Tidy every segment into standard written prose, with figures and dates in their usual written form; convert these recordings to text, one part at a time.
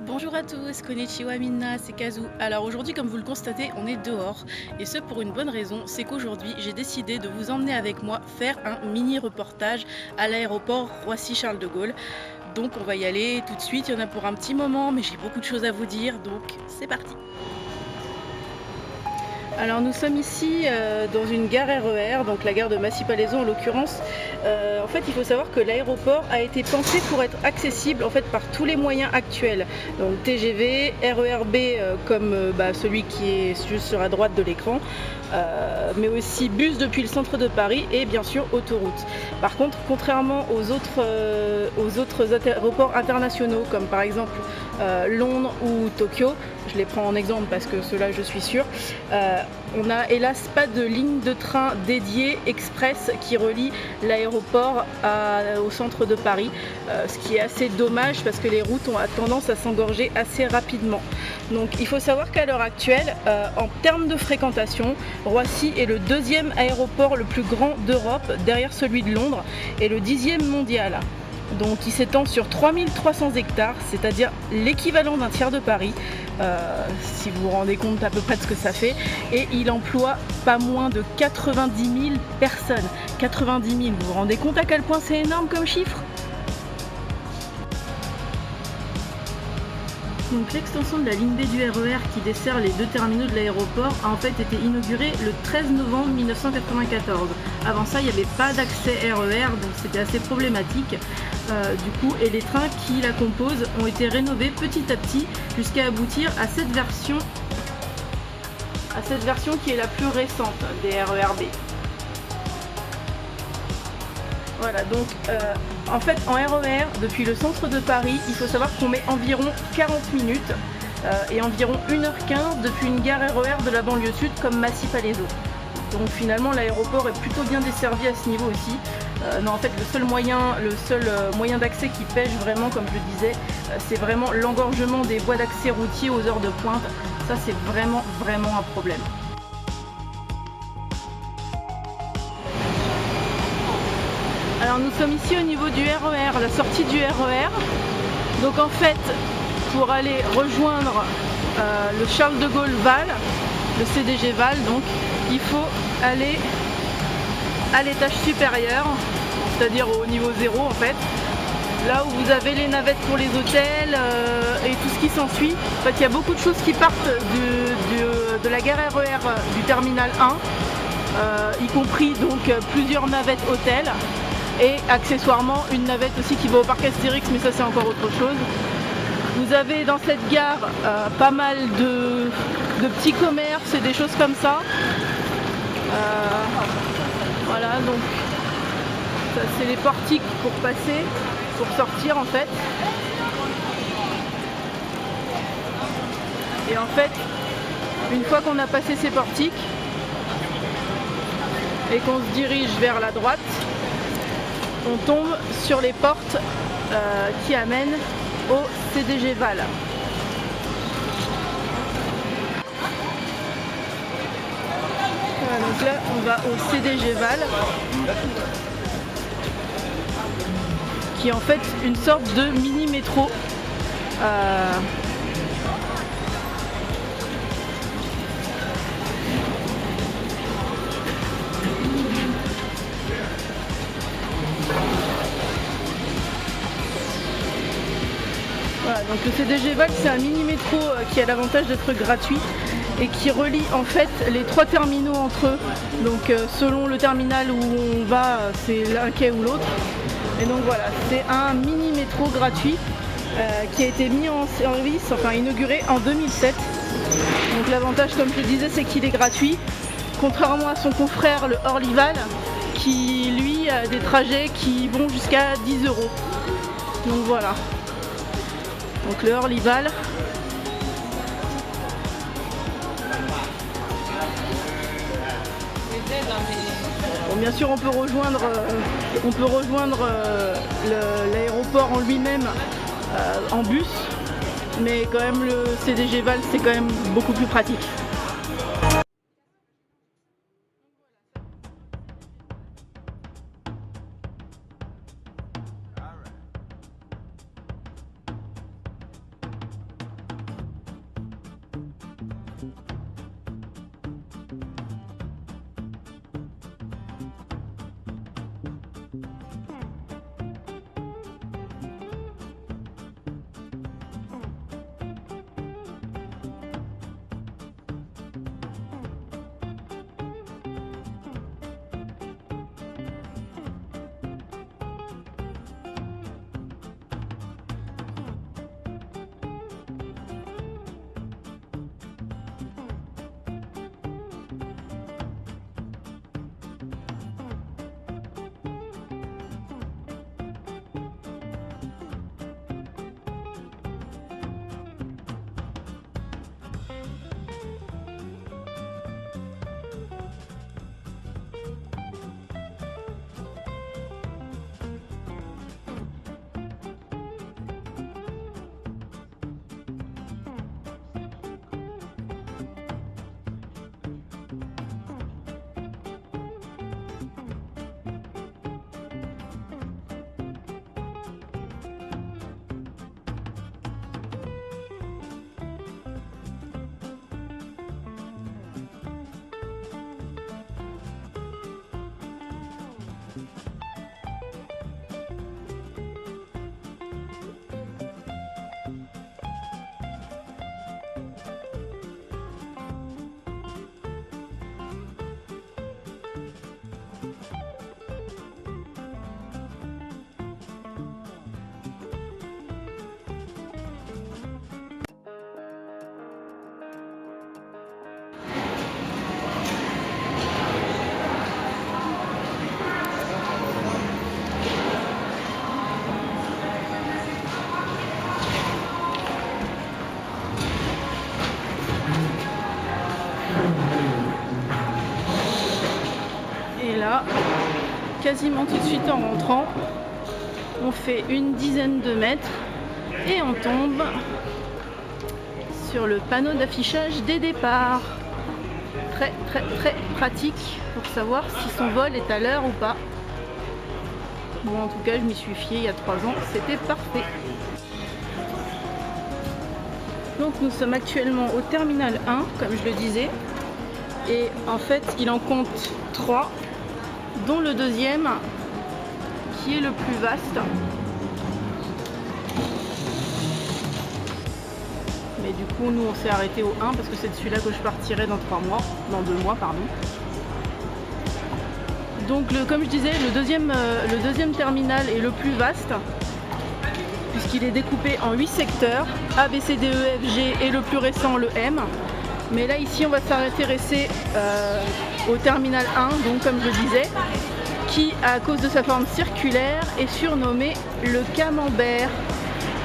Bonjour à tous, konnichiwa minna, c'est Kazu. Alors aujourd'hui, comme vous le constatez, on est dehors. Et ce pour une bonne raison, c'est qu'aujourd'hui, j'ai décidé de vous emmener avec moi faire un mini reportage à l'aéroport Roissy-Charles de Gaulle. Donc on va y aller tout de suite, il y en a pour un petit moment, mais j'ai beaucoup de choses à vous dire, donc c'est parti. Alors nous sommes ici dans une gare RER, donc la gare de Massy-Palaiseau en l'occurrence. En fait, il faut savoir que l'aéroport a été pensé pour être accessible en fait par tous les moyens actuels. Donc TGV, RER B comme celui qui est juste sur la droite de l'écran, mais aussi bus depuis le centre de Paris et bien sûr autoroute. Par contre, contrairement aux autres aéroports internationaux comme par exemple Londres ou Tokyo, je les prends en exemple parce que ceux-là je suis sûre, on n'a hélas pas de ligne de train dédiée express qui relie l'aéroport au centre de Paris, ce qui est assez dommage parce que les routes ont tendance à s'engorger assez rapidement. Donc il faut savoir qu'à l'heure actuelle, en termes de fréquentation, Roissy est le deuxième aéroport le plus grand d'Europe derrière celui de Londres et le 10e mondial. Donc il s'étend sur 3300 hectares, c'est-à-dire l'équivalent d'un tiers de Paris, si vous vous rendez compte à peu près de ce que ça fait, et il emploie pas moins de 90 000 personnes. 90 000, vous vous rendez compte à quel point c'est énorme comme chiffre? Donc l'extension de la ligne B du RER qui dessert les deux terminaux de l'aéroport a en fait été inaugurée le 13 novembre 1994. Avant ça, il n'y avait pas d'accès RER, donc c'était assez problématique. Et les trains qui la composent ont été rénovés petit à petit jusqu'à aboutir à cette version qui est la plus récente des RER B. Voilà, donc en fait en RER, depuis le centre de Paris, il faut savoir qu'on met environ 40 minutes et environ 1h15 depuis une gare RER de la banlieue sud comme Massy-Palaiseau. Donc finalement l'aéroport est plutôt bien desservi à ce niveau aussi. Non, en fait le seul moyen d'accès qui pêche vraiment, comme je le disais, c'est vraiment l'engorgement des voies d'accès routiers aux heures de pointe. Ça c'est vraiment un problème. Alors nous sommes ici au niveau du RER, la sortie du RER. Donc en fait, pour aller rejoindre le Charles de Gaulle Val, le CDG Val, donc il faut aller à l'étage supérieur, c'est-à-dire au niveau 0 en fait. Là où vous avez les navettes pour les hôtels et tout ce qui s'ensuit. En fait, il y a beaucoup de choses qui partent de la gare RER du terminal 1, y compris donc plusieurs navettes hôtels. Et accessoirement une navette aussi qui va au parc Astérix, mais ça c'est encore autre chose. Vous avez dans cette gare pas mal de petits commerces et des choses comme ça. Voilà, donc ça c'est les portiques pour passer, pour sortir en fait. Et en fait, une fois qu'on a passé ces portiques et qu'on se dirige vers la droite, on tombe sur les portes qui amènent au CDG Val. Voilà, donc là on va au CDG Val, qui est en fait une sorte de mini métro. Voilà, donc le CDG Val c'est un mini métro qui a l'avantage d'être gratuit et qui relie en fait les trois terminaux entre eux. Donc selon le terminal où on va, c'est l'un quai ou l'autre. Et donc voilà, c'est un mini métro gratuit qui a été mis en service, enfin inauguré en 2007. Donc l'avantage, comme je le disais, c'est qu'il est gratuit, contrairement à son confrère le Orlyval qui lui a des trajets qui vont jusqu'à 10 euros. Donc voilà. Donc le Orlyval. Bon, bien sûr on peut rejoindre l'aéroport en lui-même en bus, mais quand même le CDG Val c'est quand même beaucoup plus pratique. Et là, quasiment tout de suite en rentrant, on fait une dizaine de mètres et on tombe sur le panneau d'affichage des départs. Très pratique pour savoir si son vol est à l'heure ou pas. Bon, en tout cas, je m'y suis fiée il y a 3 ans, c'était parfait. Donc nous sommes actuellement au terminal 1, comme je le disais, et en fait il en compte 3, dont le deuxième qui est le plus vaste. Mais du coup nous on s'est arrêté au 1 parce que c'est de celui-là que je partirai dans 2 mois pardon. Donc comme je disais, le deuxième terminal est le plus vaste, puisqu'il est découpé en 8 secteurs, A, B, C, D, E, F, G et le plus récent, le M. Mais là, ici, on va s'intéresser au terminal 1, donc comme je disais, qui, à cause de sa forme circulaire, est surnommé le camembert,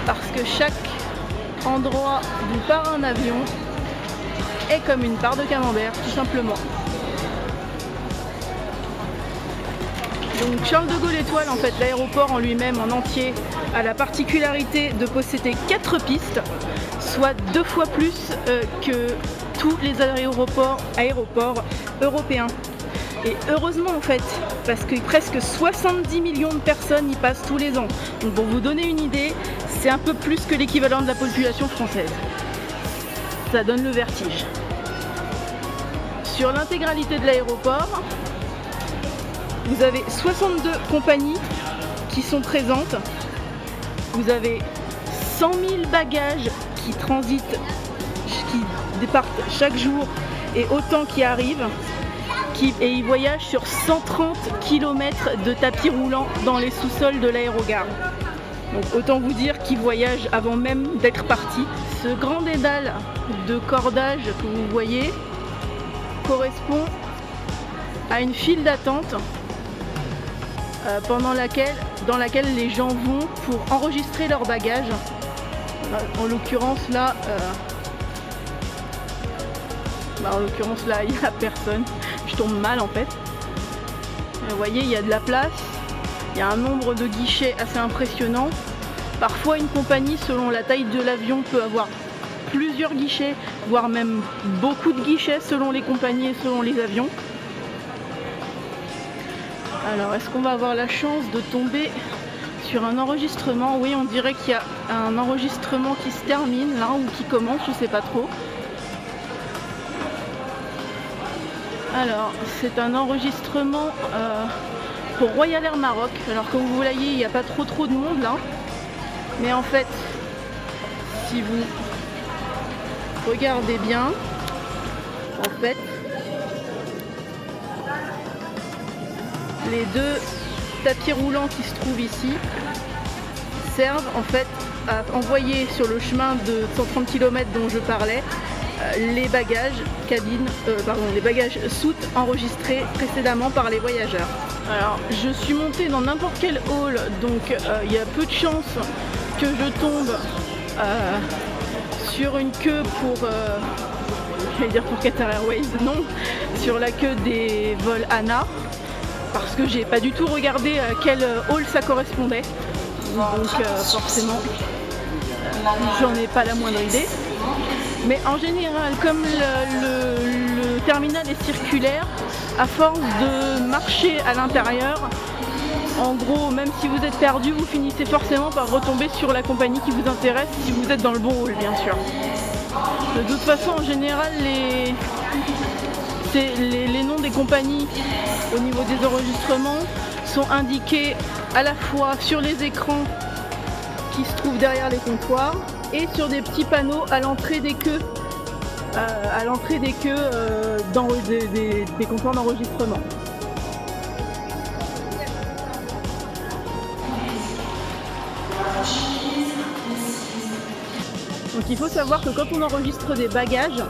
parce que chaque endroit d'où part un avion est comme une part de camembert, tout simplement. Donc Charles de Gaulle Étoile, en fait, l'aéroport en lui-même, en entier, a la particularité de posséder 4 pistes, soit 2 fois plus que tous les aéroports européens. Et heureusement en fait, parce que presque 70 millions de personnes y passent tous les ans. Donc pour vous donner une idée, c'est un peu plus que l'équivalent de la population française. Ça donne le vertige. Sur l'intégralité de l'aéroport, vous avez 62 compagnies qui sont présentes. Vous avez 100 000 bagages qui transitent, qui départent chaque jour et autant qui arrivent. Et ils voyagent sur 130 km de tapis roulant dans les sous-sols de l'aérogare. Donc autant vous dire qu'ils voyagent avant même d'être partis. Ce grand dédale de cordage que vous voyez correspond à une file d'attente dans laquelle les gens vont pour enregistrer leurs bagages. En l'occurrence là, il n'y a personne. Je tombe mal en fait. Vous voyez, il y a de la place. Il y a un nombre de guichets assez impressionnant. Parfois une compagnie, selon la taille de l'avion, peut avoir plusieurs guichets, voire même beaucoup de guichets selon les compagnies et selon les avions. Alors, est-ce qu'on va avoir la chance de tomber sur un enregistrement? Oui, on dirait qu'il y a un enregistrement qui se termine là ou qui commence, je sais pas trop. Alors, c'est un enregistrement pour Royal Air Maroc. Alors, comme vous voyez, il n'y a pas trop de monde là. Mais en fait, si vous regardez bien, en fait, les deux tapis roulants qui se trouvent ici servent en fait à envoyer sur le chemin de 130 km dont je parlais les bagages les bagages soutes enregistrés précédemment par les voyageurs. Alors je suis montée dans n'importe quel hall, donc il y a peu de chances que je tombe sur une queue pour j'allais dire pour Qatar Airways, non, sur la queue des vols ANA, parce que j'ai pas du tout regardé à quel hall ça correspondait, donc forcément j'en ai pas la moindre idée. Mais en général, comme le terminal est circulaire, à force de marcher à l'intérieur, en gros, même si vous êtes perdu, vous finissez forcément par retomber sur la compagnie qui vous intéresse, si vous êtes dans le bon hall, bien sûr. De toute façon, en général, les noms des compagnies au niveau des enregistrements sont indiqués à la fois sur les écrans qui se trouvent derrière les comptoirs et sur des petits panneaux à l'entrée des queues, dans des comptoirs d'enregistrement. Donc il faut savoir que quand on enregistre des bagages,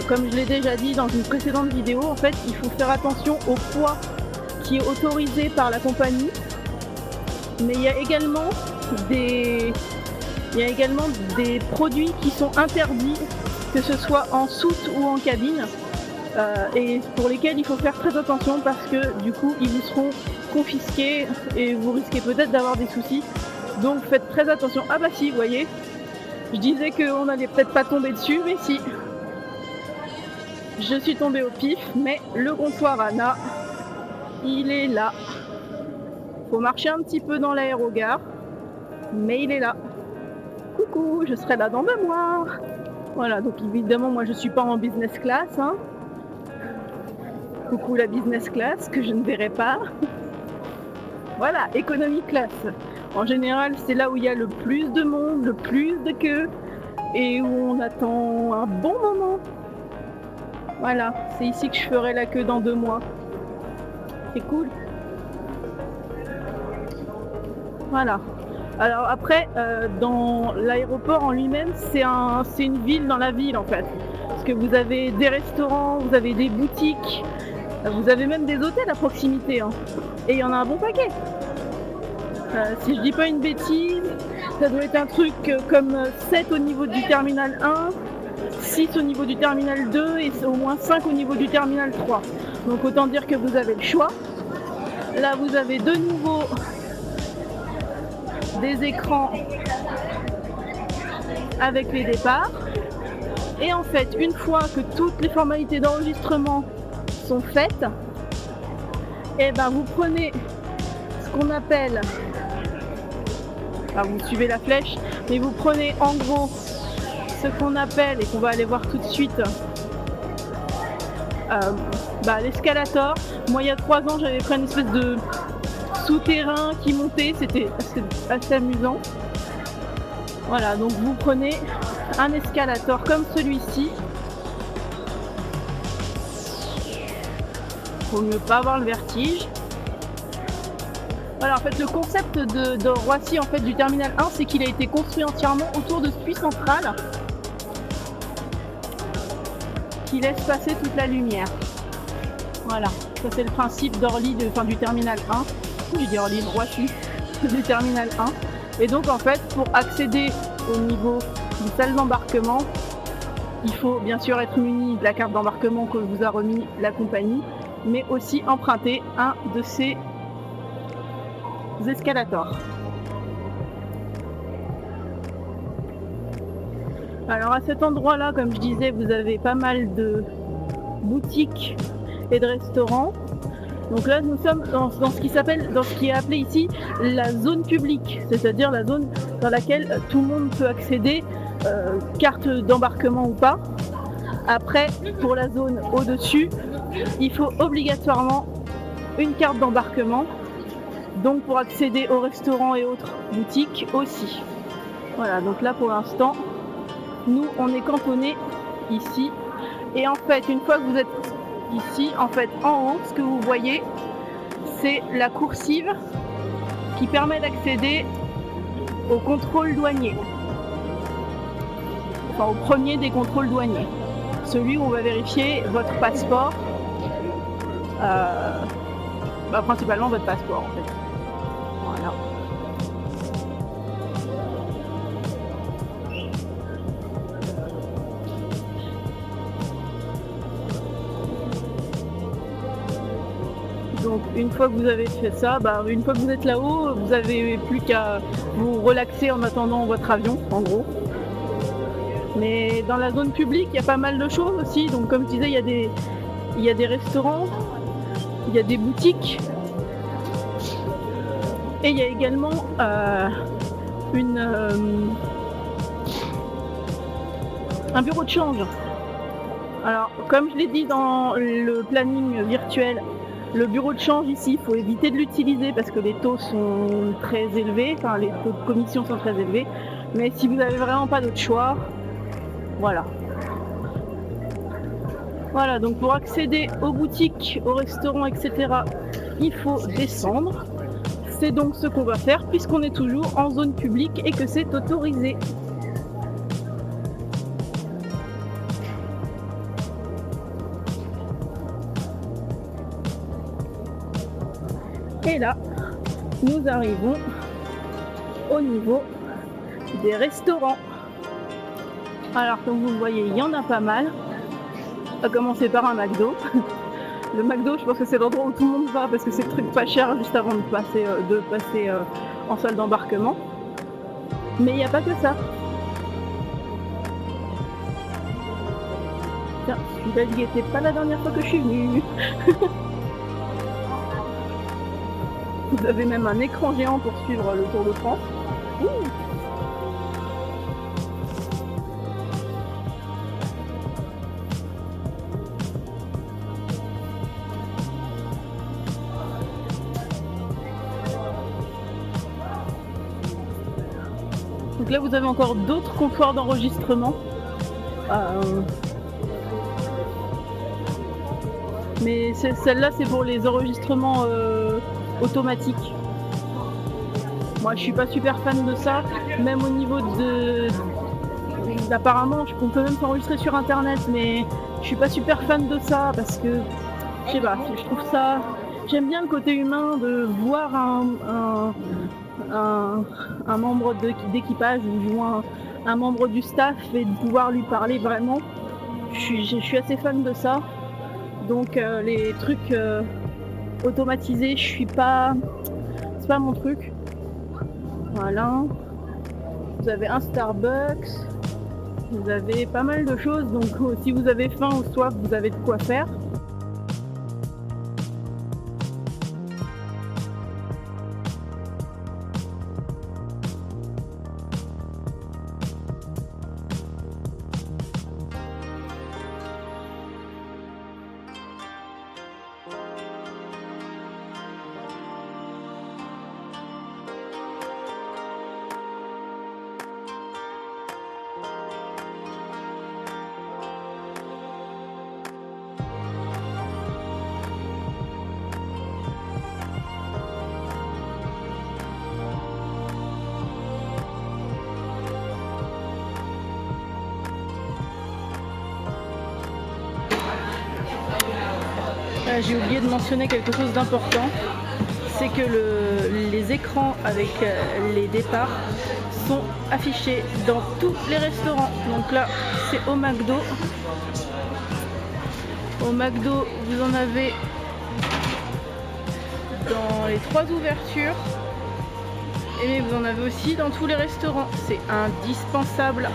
comme je l'ai déjà dit dans une précédente vidéo, en fait il faut faire attention au poids qui est autorisé par la compagnie, mais il y a également des produits qui sont interdits, que ce soit en soute ou en cabine, et pour lesquels il faut faire très attention parce que du coup ils vous seront confisqués et vous risquez peut-être d'avoir des soucis. Donc faites très attention. Ah bah si, vous voyez, je disais qu'on n'allait peut-être pas tomber dessus, mais si. Je suis tombée au pif, mais le comptoir ANA, il est là. Faut marcher un petit peu dans l'aérogare, mais il est là. Coucou, je serai là dans 2 mois. Voilà, donc évidemment, moi je suis pas en business class. Hein. Coucou la business class, que je ne verrai pas. Voilà, economy class. En général, c'est là où il y a le plus de monde, le plus de queue, et où on attend un bon moment. Voilà, c'est ici que je ferai la queue dans 2 mois. C'est cool. Voilà. Alors après, dans l'aéroport en lui-même, c'est une ville dans la ville en fait. Parce que vous avez des restaurants, vous avez des boutiques, vous avez même des hôtels à proximité. Hein. Et il y en a un bon paquet. Si je dis pas une bêtise, ça doit être un truc comme 7 au niveau du terminal 1, 6 au niveau du terminal 2 et au moins 5 au niveau du terminal 3. Donc autant dire que vous avez le choix. Là vous avez de nouveau des écrans avec les départs. Et en fait, une fois que toutes les formalités d'enregistrement sont faites, et ben vous prenez ce qu'on appelle, vous suivez la flèche, mais vous prenez en gros ce qu'on appelle, et qu'on va aller voir tout de suite, l'escalator. Moi il y a 3 ans j'avais pris une espèce de souterrain qui montait, c'était assez amusant. Voilà, donc vous prenez un escalator comme celui-ci. Faut mieux pas avoir le vertige. Voilà, en fait le concept de Roissy, en fait du terminal 1, c'est qu'il a été construit entièrement autour de ce puits central qui laisse passer toute la lumière. Voilà, ça c'est le principe d'Orly, du terminal 1. J'ai dit Orly, Roissy, du terminal 1. Et donc en fait, pour accéder au niveau des salles d'embarquement, il faut bien sûr être muni de la carte d'embarquement que vous a remis la compagnie, mais aussi emprunter un de ces escalators. Alors à cet endroit-là, comme je disais, vous avez pas mal de boutiques et de restaurants. Donc là, nous sommes dans ce qui est appelé ici la zone publique, c'est-à-dire la zone dans laquelle tout le monde peut accéder, carte d'embarquement ou pas. Après, pour la zone au-dessus, il faut obligatoirement une carte d'embarquement, donc pour accéder aux restaurants et autres boutiques aussi. Voilà, donc là pour l'instant, nous on est cantonné ici. Et en fait, une fois que vous êtes ici, en fait, en haut, ce que vous voyez, c'est la coursive qui permet d'accéder au contrôle douanier. Enfin, au premier des contrôles douaniers. Celui où on va vérifier votre passeport. Principalement votre passeport, en fait. Voilà. Donc une fois que vous avez fait ça, une fois que vous êtes là-haut, vous n'avez plus qu'à vous relaxer en attendant votre avion, en gros. Mais dans la zone publique, il y a pas mal de choses aussi. Donc comme je disais, il y a des restaurants, il y a des boutiques. Et il y a également un bureau de change. Alors, comme je l'ai dit dans le planning virtuel, le bureau de change ici, il faut éviter de l'utiliser parce que les taux sont très élevés, enfin les taux de commission sont très élevés. Mais si vous n'avez vraiment pas d'autre choix, voilà. Voilà, donc pour accéder aux boutiques, aux restaurants, etc., il faut descendre. C'est donc ce qu'on va faire puisqu'on est toujours en zone publique et que c'est autorisé. Et là, nous arrivons au niveau des restaurants. Alors comme vous le voyez, il y en a pas mal. On va commencer par un McDo. Le McDo, je pense que c'est l'endroit où tout le monde va parce que c'est le truc pas cher juste avant de passer en salle d'embarquement. Mais il n'y a pas que ça. Tiens, celui-là, il n'était pas la dernière fois que je suis venue. Vous avez même un écran géant pour suivre le Tour de France. Ouh. Donc là vous avez encore d'autres comptoirs d'enregistrement. Mais celle-là c'est pour les enregistrements automatiques. Moi je suis pas super fan de ça, même au niveau apparemment on peut même s'enregistrer sur internet, mais je suis pas super fan de ça parce que je sais pas, je trouve ça, j'aime bien le côté humain de voir un membre d'équipage ou du moins un membre du staff et de pouvoir lui parler vraiment. Je suis assez fan de ça. Donc les trucs automatisés, c'est pas mon truc. Voilà. Vous avez un Starbucks, vous avez pas mal de choses, donc si vous avez faim ou soif, vous avez de quoi faire. J'ai oublié de mentionner quelque chose d'important, c'est que les écrans avec les départs sont affichés dans tous les restaurants. Donc là, c'est au McDo. Au McDo, vous en avez dans les 3 ouvertures. Et vous en avez aussi dans tous les restaurants. C'est indispensable